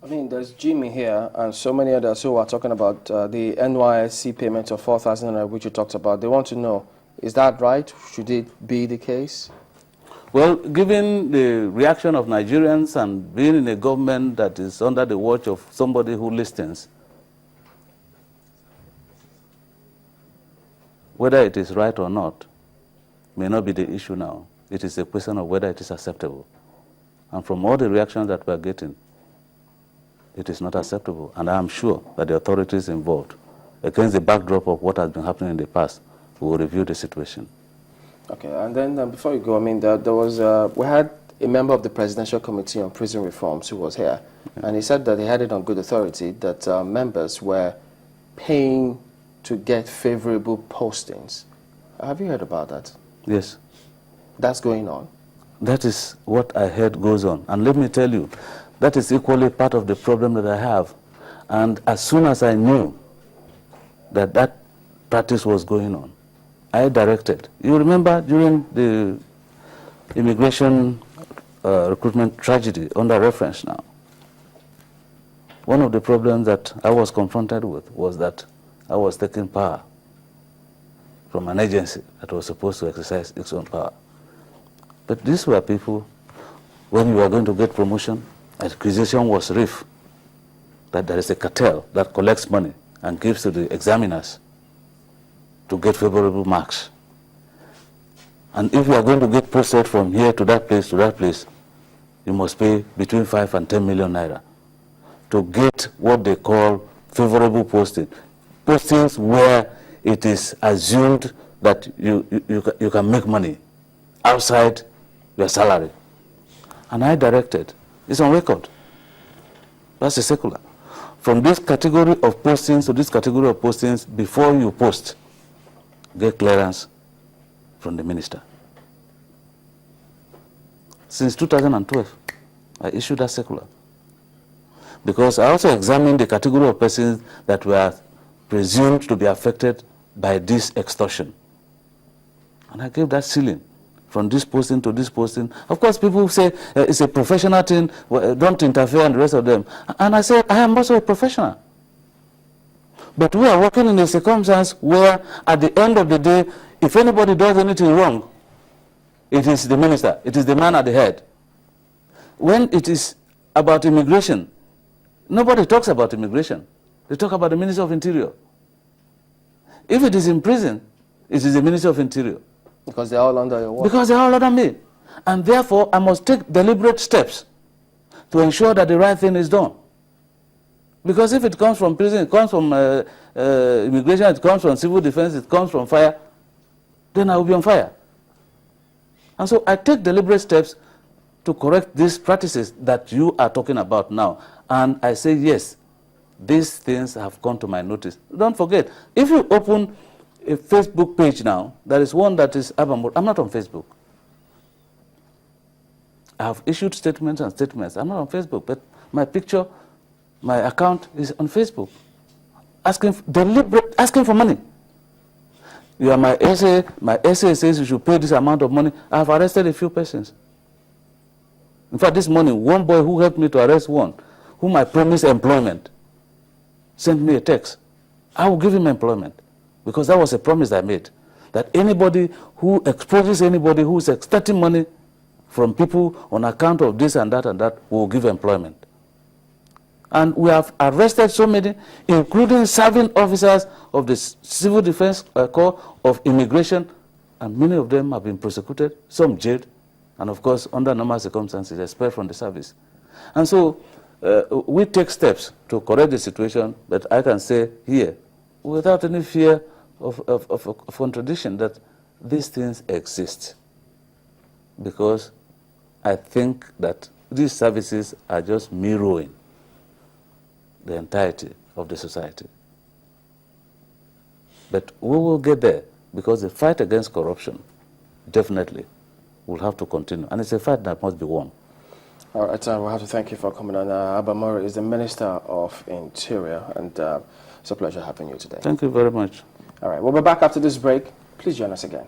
I mean, there's Jimmy here and so many others who are talking about the NYSC payment of 4,000, which you talked about. They want to know, is that right? Should it be the case? Well, given the reaction of Nigerians and being in a government that is under the watch of somebody who listens, whether it is right or not may not be the issue now. It is a question of whether it is acceptable. And from all the reactions that we are getting, it is not acceptable. And I am sure that the authorities involved, against the backdrop of what has been happening in the past, will review the situation. Okay, and then before you go, I mean, there was, we had a member of the Presidential Committee on Prison Reforms who was here, and he said that he had it on good authority that members were paying to get favorable postings. Have you heard about that? Yes. That's going on? That is what I heard goes on. And let me tell you, that is equally part of the problem that I have. And as soon as I knew that that practice was going on, I directed. You remember during the immigration recruitment tragedy under reference now, one of the problems that I was confronted with was that I was taking power from an agency that was supposed to exercise its own power. But these were people, when you were going to get promotion, accusation was rife that there is a cartel that collects money and gives to the examiners to get favorable marks. And if you are going to get posted from here to that place, you must pay between 5 and 10 million naira to get what they call favorable posting. Postings where it is assumed that you can make money outside your salary. And I directed, it's on record, that's a circular. From this category of postings to this category of postings, before you post, get clearance from the minister. Since 2012, I issued that circular. Because I also examined the category of persons that were presumed to be affected by this extortion. And I gave that ceiling from this posting to this posting. Of course, people say it's a professional thing, don't interfere, and the rest of them. And I say, I am also a professional. But we are working in a circumstance where, at the end of the day, if anybody does anything wrong, it is the minister, it is the man at the head. When it is about immigration, nobody talks about immigration. They talk about the Minister of Interior. If it is in prison, it is the Minister of Interior. Because they are all under your watch. Because they are all under me. And therefore, I must take deliberate steps to ensure that the right thing is done. Because if it comes from prison, it comes from immigration, it comes from civil defense, it comes from fire, then I will be on fire. And so I take deliberate steps to correct these practices that you are talking about now. And I say, yes, these things have come to my notice. Don't forget, if you open a Facebook page now, there is one that is Abba Moro. I'm not on Facebook. I have issued statements and statements. I'm not on Facebook, but my picture, my account is on Facebook. Asking for money. You are my essay. My essay says you should pay this amount of money. I have arrested a few persons. In fact, this morning, one boy who helped me to arrest one, whom I promised employment, sent me a text. I will give him employment. Because that was a promise I made, that anybody who exposes anybody who is extorting money from people on account of this and that, will give employment. And we have arrested so many, including serving officers of the Civil Defense Corps, of Immigration, and many of them have been prosecuted, some jailed, and of course, under normal circumstances, expelled from the service. And so we take steps to correct the situation, but I can say here, without any fear of contradiction, that these things exist, because I think that these services are just mirroring the entirety of the society. But we will get there, because the fight against corruption definitely will have to continue, and it's a fight that must be won. All right, we'll have to thank you for coming on. Abba Moro is the Minister of Interior, and it's a pleasure having you today. Thank you very much. All right, we'll be back after this break. Please join us again.